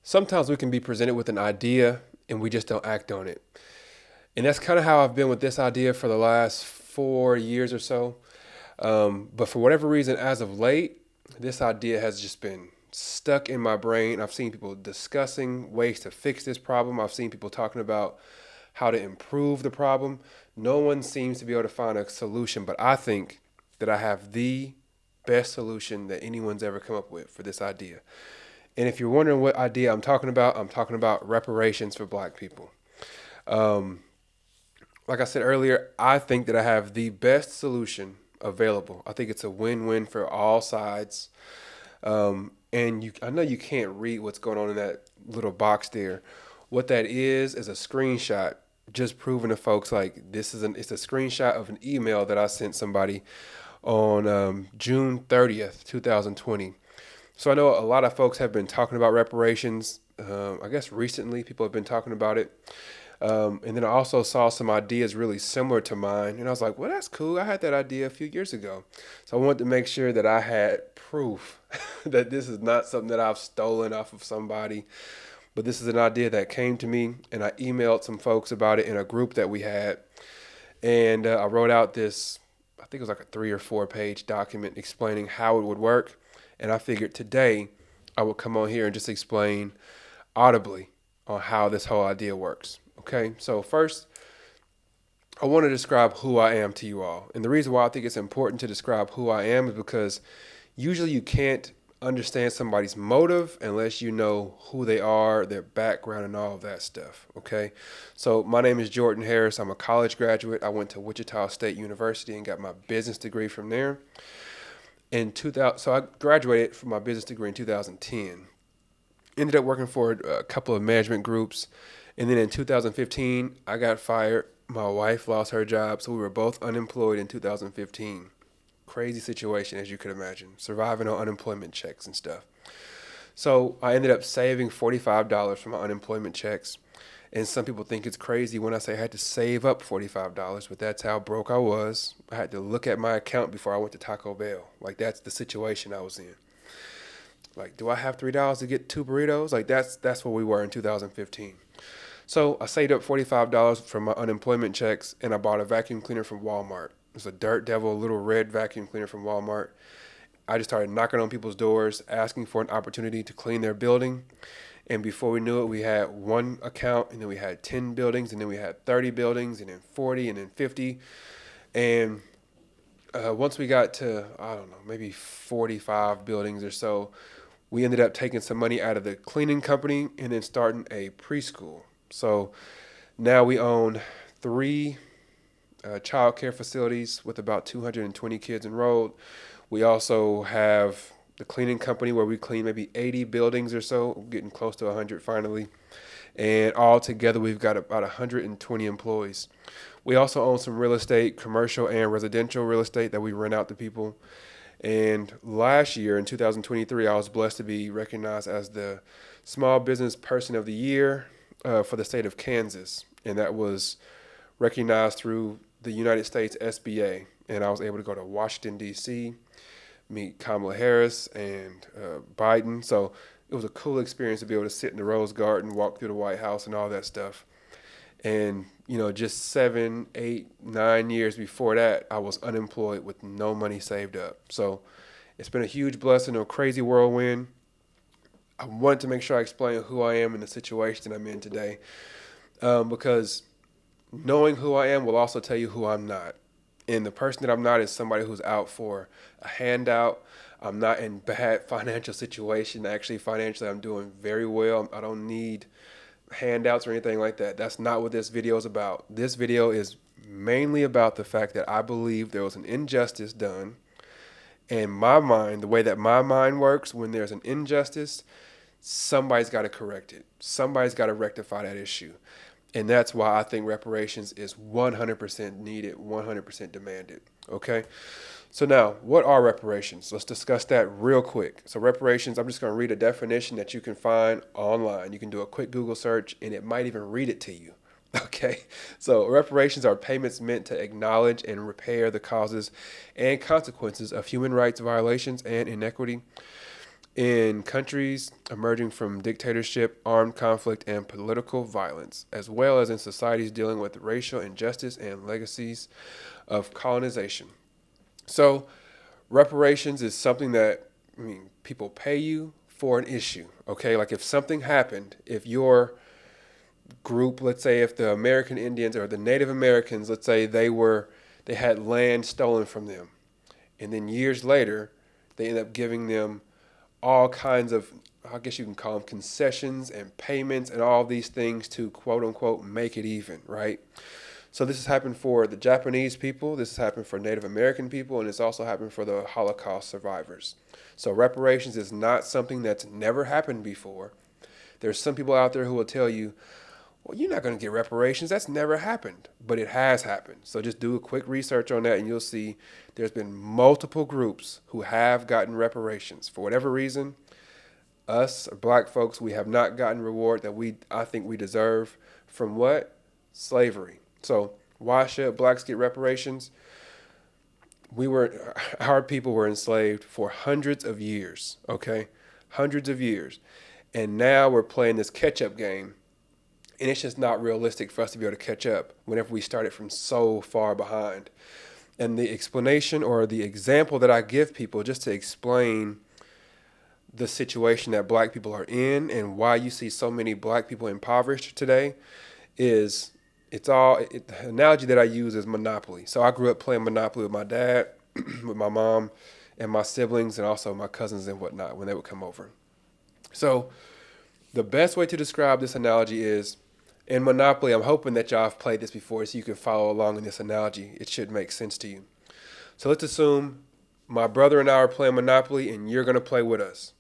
Sometimes we can be presented with an idea and we just don't act on it. And that's kind of how I've been with this idea for the last 4 years or so. But for whatever reason, as of late, this idea has just been stuck in my brain. I've seen people discussing ways to fix this problem. I've seen people talking about how to improve the problem. No one seems to be able to find a solution, but I think that I have the best solution that anyone's ever come up with for this idea. And if you're wondering what idea I'm talking about reparations for black people. Um, like I said earlier, I think that I have the best solution available. I think it's a win-win for all sides. I know you can't read what's going on in that little box there. What that is a screenshot, just proving to folks like it's a screenshot of an email that I sent somebody on June 30th, 2020. So I know a lot of folks have been talking about reparations. I guess recently people have been talking about it. And then I also saw some ideas really similar to mine. And I was like, well, that's cool. I had that idea a few years ago. So I wanted to make sure that I had proof that this is not something that I've stolen off of somebody, but this is an idea that came to me. And I emailed some folks about it in a group that we had. And I wrote out this, I think it was like a 3 or 4 page document explaining how it would work. And I figured today I would come on here and just explain audibly on how this whole idea works. Okay, so first, I want to describe who I am to you all. And the reason why I think it's important to describe who I am is because usually you can't understand somebody's motive unless you know who they are, their background, and all of that stuff. Okay, so my name is Jordan Harris. I'm a college graduate. I went to Wichita State University and got my business degree from there. In 2000, so I graduated from my business degree in 2010. Ended up working for a couple of management groups. And then in 2015, I got fired. My wife lost her job, so we were both unemployed in 2015. Crazy situation, as you could imagine, surviving on unemployment checks and stuff. So I ended up saving $45 from my unemployment checks. And some people think it's crazy when I say I had to save up $45, but that's how broke I was. I had to look at my account before I went to Taco Bell. Like, that's the situation I was in. Like, do I have $3 to get 2 burritos? Like, that's where we were in 2015. So I saved up $45 from my unemployment checks, and I bought a vacuum cleaner from Walmart. It was a Dirt Devil little red vacuum cleaner from Walmart. I just started knocking on people's doors, asking for an opportunity to clean their building. And before we knew it, we had one account, and then we had 10 buildings, and then we had 30 buildings, and then 40, and then 50. And once we got to, I don't know, maybe 45 buildings or so, we ended up taking some money out of the cleaning company and then starting a preschool. So now we own three child care facilities with about 220 kids enrolled. We also have the cleaning company where we clean maybe 80 buildings or so, getting close to 100 finally. And all together, we've got about 120 employees. We also own some real estate, commercial and residential real estate that we rent out to people. And last year in 2023, I was blessed to be recognized as the Small Business Person of the Year for the state of Kansas. And that was recognized through the United States SBA. And I was able to go to Washington, D.C., meet Kamala Harris and Biden. So it was a cool experience to be able to sit in the Rose Garden, walk through the White House and all that stuff. And, just 7, 8, 9 years before that, I was unemployed with no money saved up. So it's been a huge blessing, a crazy whirlwind. I wanted to make sure I explain who I am and the situation I'm in today, because knowing who I am will also tell you who I'm not. And the person that I'm not is somebody who's out for a handout. I'm not in bad financial situation. Actually, financially, I'm doing very well. I don't need handouts or anything like that. That's not what this video is about. This video is mainly about the fact that I believe there was an injustice done. And my mind, the way that my mind works, when there's an injustice, somebody's got to correct it. Somebody's got to rectify that issue. And that's why I think reparations is 100% needed, 100% demanded. Okay? So now, what are reparations? Let's discuss that real quick. So reparations, I'm just going to read a definition that you can find online. You can do a quick Google search, and it might even read it to you. Okay? So reparations are payments meant to acknowledge and repair the causes and consequences of human rights violations and inequity. in countries emerging from dictatorship, armed conflict, and political violence, as well as in societies dealing with racial injustice and legacies of colonization. So, reparations is something that, people pay you for an issue. Okay, like if something happened, if your group, let's say, if the American Indians or the Native Americans, let's say they had land stolen from them, and then years later, they end up giving them all kinds of, I guess you can call them concessions and payments and all these things to quote unquote make it even, right? So this has happened for the Japanese people, this has happened for Native American people, and it's also happened for the Holocaust survivors. So reparations is not something that's never happened before. There's some people out there who will tell you, well, you're not going to get reparations. That's never happened. But it has happened. So just do a quick research on that and you'll see there's been multiple groups who have gotten reparations. For whatever reason, us black folks, we have not gotten reward that I think we deserve from what? Slavery. So why should blacks get reparations? Our people were enslaved for hundreds of years, okay? Hundreds of years. And now we're playing this catch-up game, and it's just not realistic for us to be able to catch up whenever we started from so far behind. And the explanation or the example that I give people just to explain the situation that black people are in and why you see so many black people impoverished today is the analogy that I use is Monopoly. So I grew up playing Monopoly with my dad, with my mom, and my siblings, and also my cousins and whatnot when they would come over. So the best way to describe this analogy is in Monopoly. I'm hoping that y'all have played this before so you can follow along in this analogy. It should make sense to you. So let's assume my brother and I are playing Monopoly and you're going to play with us.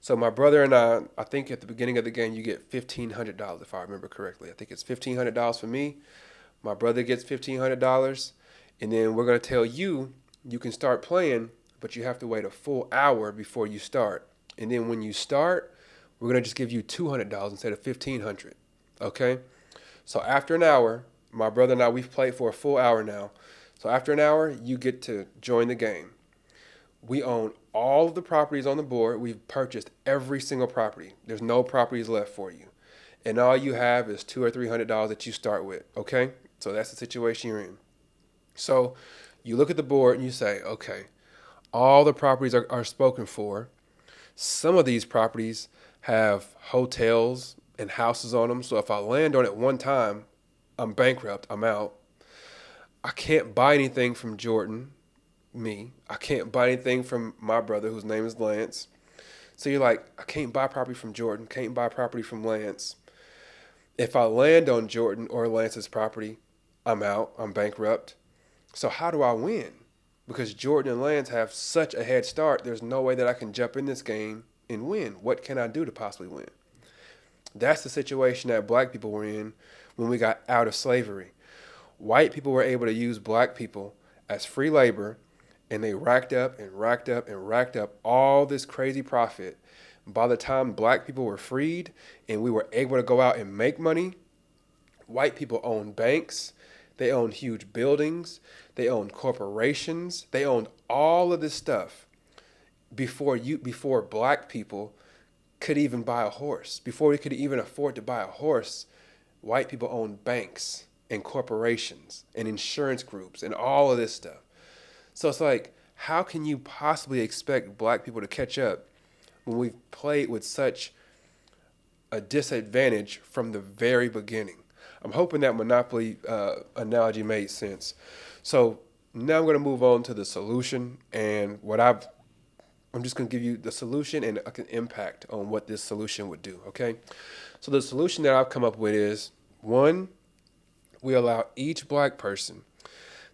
So my brother and I think at the beginning of the game you get $1,500 if I remember correctly. I think it's $1,500 for me. My brother gets $1,500. And then we're going to tell you, you can start playing, but you have to wait a full hour before you start. And then when you start, we're going to just give you $200 instead of $1,500. Okay? So after an hour, my brother and I, we've played for a full hour now. So after an hour, you get to join the game. We own all of the properties on the board. We've purchased every single property. There's no properties left for you. And all you have is $200 or $300 that you start with. Okay? So that's the situation you're in. So you look at the board and you say, okay, all the properties are spoken for. Some of these properties have hotels and houses on them. So if I land on it one time, I'm bankrupt. I'm out. I can't buy anything from Jordan, me. I can't buy anything from my brother, whose name is Lance. So you're like, I can't buy property from Jordan, can't buy property from Lance. If I land on Jordan or Lance's property, I'm out. I'm bankrupt. So how do I win? Because Jordan and Lance have such a head start, there's no way that I can jump in this game and win. What can I do to possibly win? That's the situation that black people were in when we got out of slavery. White people were able to use black people as free labor, and they racked up and racked up and racked up all this crazy profit. By the time black people were freed and we were able to go out and make money, white people owned banks, they owned huge buildings, they owned corporations, they owned all of this stuff before black people could even buy a horse. Before we could even afford to buy a horse, white people owned banks and corporations and insurance groups and all of this stuff. So it's like, how can you possibly expect black people to catch up when we've played with such a disadvantage from the very beginning? I'm hoping that Monopoly analogy made sense. So now I'm going to move on to the solution and I'm just going to give you the solution and an impact on what this solution would do, okay? So the solution that I've come up with is, one, we allow each black person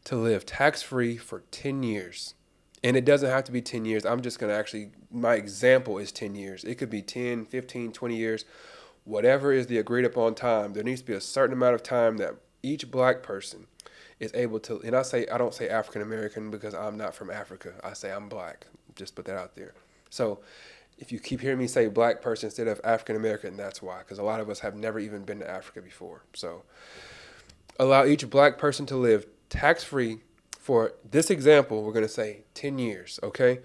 to live tax-free for 10 years. And it doesn't have to be 10 years. I'm just going to my example is 10 years. It could be 10, 15, 20 years. Whatever is the agreed upon time, there needs to be a certain amount of time that each black person is able to, and I don't say African American because I'm not from Africa. I say I'm black. Just put that out there. So if you keep hearing me say black person instead of African American, that's why, because a lot of us have never even been to Africa before. So allow each black person to live tax-free for this example, we're going to say 10 years, okay?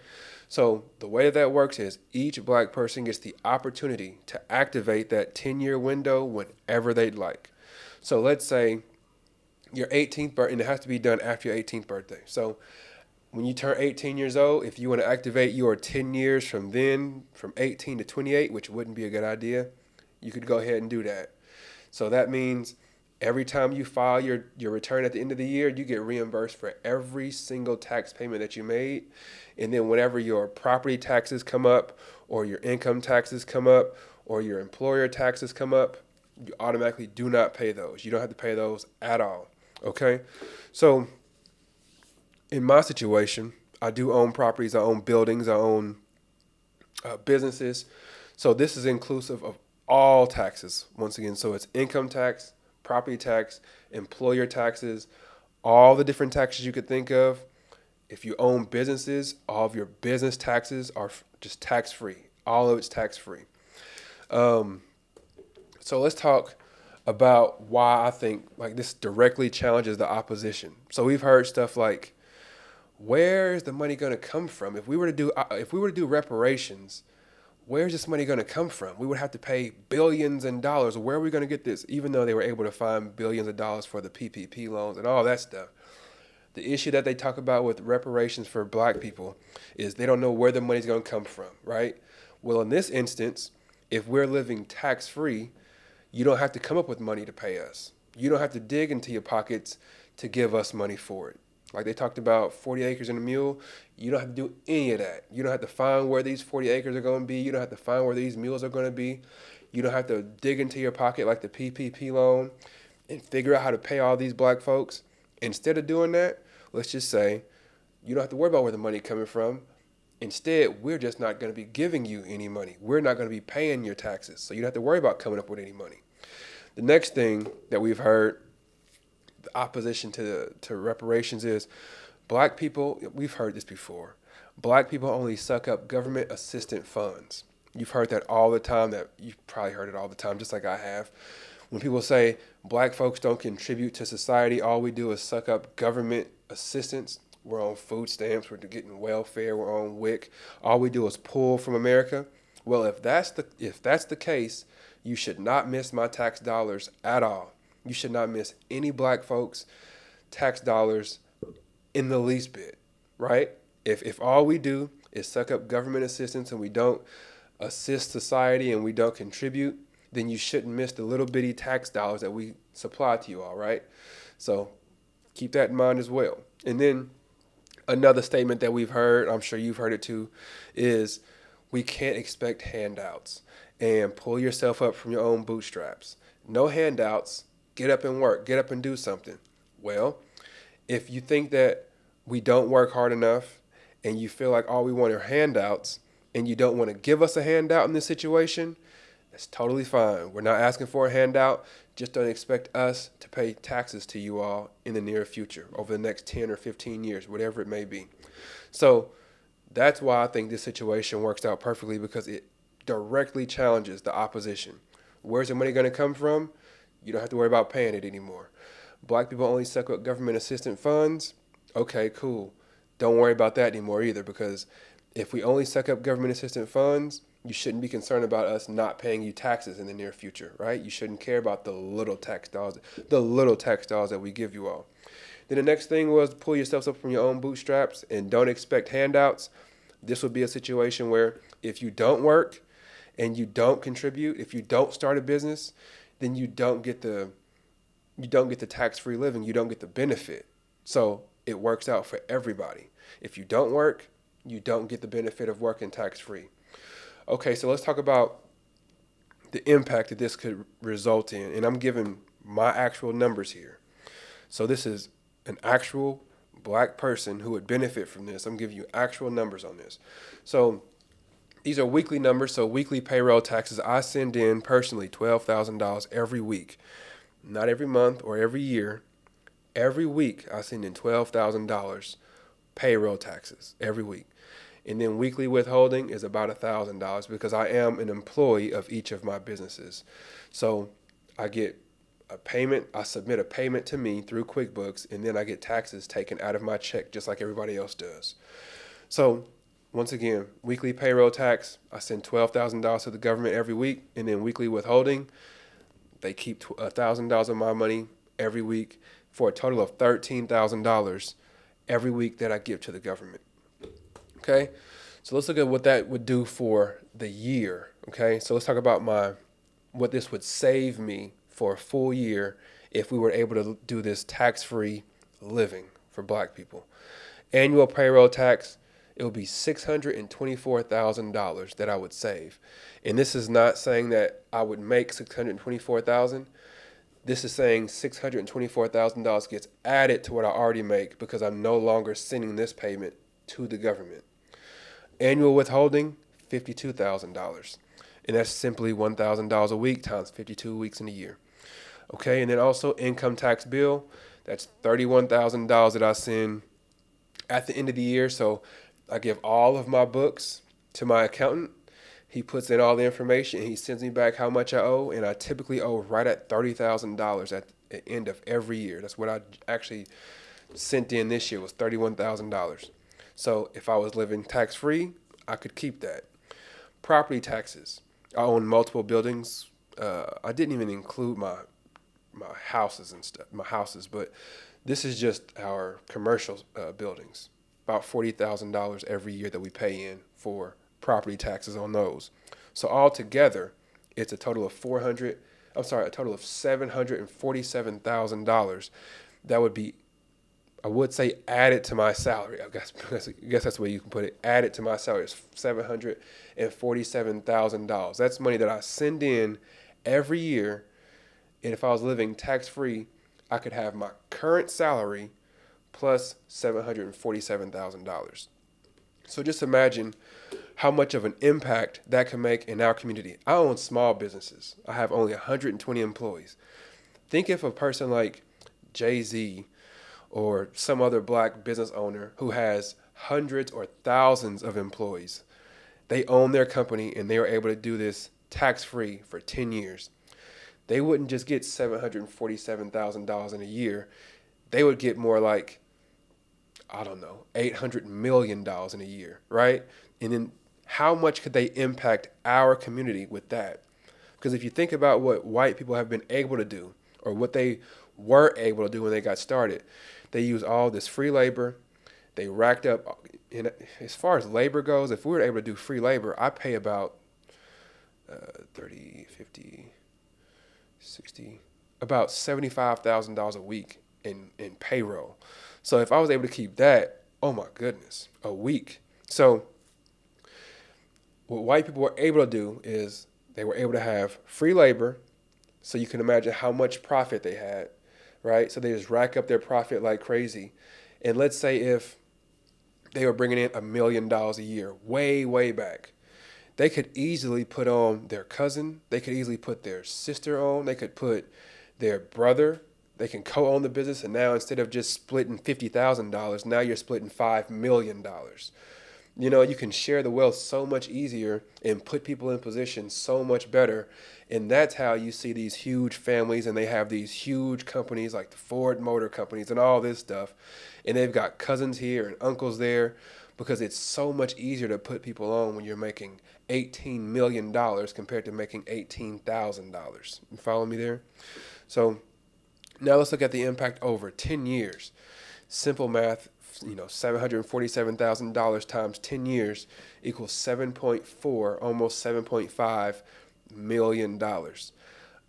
So the way that works is each black person gets the opportunity to activate that 10-year window whenever they'd like. So let's say your 18th birthday, and it has to be done after your 18th birthday. So when you turn 18 years old, if you want to activate your 10 years from then, from 18 to 28, which wouldn't be a good idea, you could go ahead and do that. So that means every time you file your return at the end of the year, you get reimbursed for every single tax payment that you made. And then whenever your property taxes come up, or your income taxes come up, or your employer taxes come up, you automatically do not pay those. You don't have to pay those at all. Okay? So in my situation, I do own properties, I own buildings, I own businesses. So this is inclusive of all taxes. Once again, so it's income tax, property tax, employer taxes, all the different taxes you could think of. If you own businesses, all of your business taxes are just tax free. All of it's tax free. So let's talk about why I think like this directly challenges the opposition. So we've heard stuff like, where is the money going to come from? If we were to do reparations, where's this money going to come from? We would have to pay billions in dollars. Where are we going to get this? Even though they were able to find billions of dollars for the PPP loans and all that stuff. The issue that they talk about with reparations for black people is they don't know where the money's going to come from, right? Well, in this instance, if we're living tax-free, you don't have to come up with money to pay us. You don't have to dig into your pockets to give us money for it. Like they talked about 40 acres and a mule. You don't have to do any of that. You don't have to find where these 40 acres are going to be. You don't have to find where these mules are going to be. You don't have to dig into your pocket like the PPP loan and figure out how to pay all these black folks. Instead of doing that, let's just say you don't have to worry about where the money coming from. Instead, we're just not going to be giving you any money. We're not going to be paying your taxes. So you don't have to worry about coming up with any money. The next thing that we've heard, the opposition to reparations is black people, we've heard this before, black people only suck up government assistance funds. You've heard that all the time, that you've probably heard it all the time, just like I have. When people say black folks don't contribute to society, all we do is suck up government assistance. We're on food stamps, we're getting welfare, we're on WIC. All we do is pull from America. Well, if that's the case, you should not miss my tax dollars at all. You should not miss any black folks' tax dollars in the least bit, right? If all we do is suck up government assistance and we don't assist society and we don't contribute, then you shouldn't miss the little bitty tax dollars that we supply to you all, right? So keep that in mind as well. And then another statement that we've heard, I'm sure you've heard it too, is we can't expect handouts and pull yourself up from your own bootstraps. No handouts. Get up and work. Get up and do something. Well, if you think that we don't work hard enough and you feel like all we want are handouts and you don't want to give us a handout in this situation, that's totally fine. We're not asking for a handout. Just don't expect us to pay taxes to you all in the near future, over the next 10 or 15 years, whatever it may be. So that's why I think this situation works out perfectly, because it directly challenges the opposition. Where's the money going to come from? You don't have to worry about paying it anymore. Black people only suck up government assistance funds. Okay, cool. Don't worry about that anymore either, because if we only suck up government assistance funds, you shouldn't be concerned about us not paying you taxes in the near future, right? You shouldn't care about the little tax dollars that we give you all. Then the next thing was pull yourselves up from your own bootstraps and don't expect handouts. This would be a situation where if you don't work and you don't contribute, if you don't start a business, then you don't get the tax-free living. You don't get the benefit. So it works out for everybody. If you don't work, you don't get the benefit of working tax-free. Okay, so let's talk about the impact that this could result in. And I'm giving my actual numbers here. So this is an actual black person who would benefit from this. I'm giving you actual numbers on this. So these are weekly numbers, so weekly payroll taxes. I send in personally $12,000 every week. Not every month or every year. Every week I send in $12,000 payroll taxes every week. And then weekly withholding is about $1,000 because I am an employee of each of my businesses. So I get a payment, I submit a payment to me through QuickBooks, and then I get taxes taken out of my check just like everybody else does. So once again, weekly payroll tax, I send $12,000 to the government every week, and then weekly withholding, they keep $1,000 of my money every week for a total of $13,000 every week that I give to the government. Okay, so let's look at what that would do for the year. Okay, so let's talk about what this would save me for a full year if we were able to do this tax-free living for Black people. Annual payroll tax, it would be $624,000 that I would save. And this is not saying that I would make $624,000. This is saying $624,000 gets added to what I already make because I'm no longer sending this payment to the government. Annual withholding, $52,000. And that's simply $1,000 a week times 52 weeks in a year. Okay, and then also income tax bill, that's $31,000 that I send at the end of the year. So I give all of my books to my accountant. He puts in all the information. He sends me back how much I owe, and I typically owe right at $30,000 at the end of every year. That's what I actually sent in this year was $31,000. So if I was living tax-free, I could keep that. Property taxes. I own multiple buildings. I didn't even include my houses and stuff, but this is just our commercial buildings. About $40,000 every year that we pay in for property taxes on those. So altogether, it's a total of $747,000 that would be, I would say, added to my salary. I guess that's the way you can put it. Added to my salary is $747,000. That's money that I send in every year. And if I was living tax-free, I could have my current salary plus $747,000. So just imagine how much of an impact that can make in our community. I own small businesses. I have only 120 employees. Think if a person like Jay-Z or some other Black business owner who has hundreds or thousands of employees, they own their company and they are able to do this tax-free for 10 years. They wouldn't just get $747,000 in a year. They would get more like, I don't know, $800 million in a year, right? And then how much could they impact our community with that? Because if you think about what white people have been able to do, or what they were able to do when they got started, they used all this free labor. They racked up, as far as labor goes, if we were able to do free labor, I pay about 30, 50, 60, about $75,000 a week in payroll. So if I was able to keep that, oh my goodness, a week. So what white people were able to do is they were able to have free labor. So you can imagine how much profit they had, right? So they just rack up their profit like crazy. And let's say if they were bringing in $1 million a year, way, way back, they could easily put on their cousin. They could easily put their sister on. They could put their brother. They can co-own the business. And now instead of just splitting $50,000, now you're splitting $5 million. You know, you can share the wealth so much easier and put people in position so much better. And that's how you see these huge families, and they have these huge companies like the Ford Motor Companies and all this stuff. And they've got cousins here and uncles there, because it's so much easier to put people on when you're making $18 million compared to making $18,000. You follow me there? So now let's look at the impact over 10 years. Simple math, $747,000 times 10 years equals 7.4, almost $7.5 million.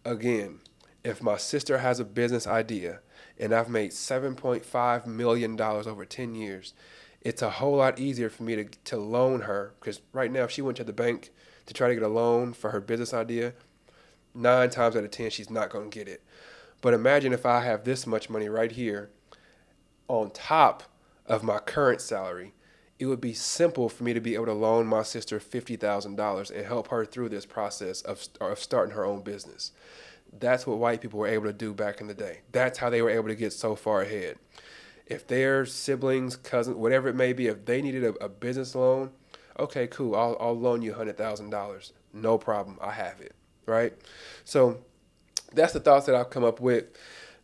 Again, if my sister has a business idea and I've made $7.5 million over 10 years, it's a whole lot easier for me to loan her, because right now if she went to the bank to try to get a loan for her business idea, 9 times out of 10 she's not going to get it. But imagine if I have this much money right here on top of my current salary. It would be simple for me to be able to loan my sister $50,000 and help her through this process of starting her own business. That's what white people were able to do back in the day. That's how they were able to get so far ahead. If their siblings, cousins, whatever it may be, if they needed a business loan, okay, cool, I'll loan you $100,000. No problem, I have it, right? So that's the thoughts that I've come up with.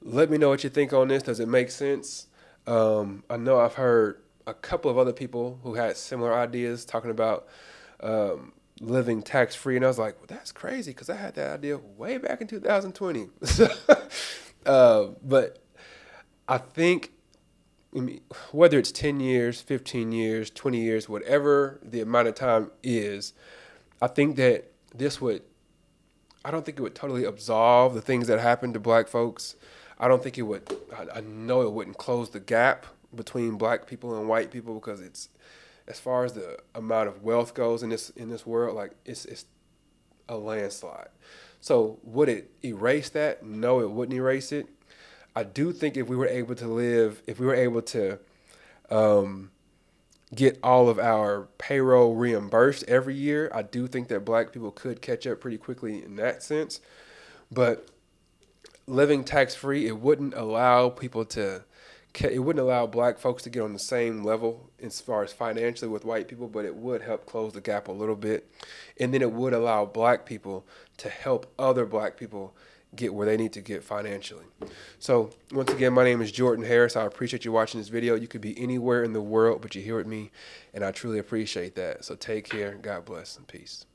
Let me know what you think on this. Does it make sense? I know I've heard a couple of other people who had similar ideas talking about living tax free, and I was like, well, that's crazy because I had that idea way back in 2020. But I think, I mean, whether it's 10 years, 15 years, 20 years, whatever the amount of time is, I think that this would, I don't think it would totally absolve the things that happened to black folks. I don't think it would, I know it wouldn't close the gap between black people and white people, because it's, as far as the amount of wealth goes in this world, like it's a landslide. So would it erase that? No, it wouldn't erase it. I do think if we were able to live, if we were able to get all of our payroll reimbursed every year, I do think that black people could catch up pretty quickly in that sense. But living tax free, it wouldn't allow people to, it wouldn't allow black folks to get on the same level as far as financially with white people, but it would help close the gap a little bit. And then it would allow black people to help other black people get where they need to get financially. So once again, my name is Jordan Harris. I appreciate you watching this video. You could be anywhere in the world, but you're here with me, and I truly appreciate that. So take care. God bless and peace.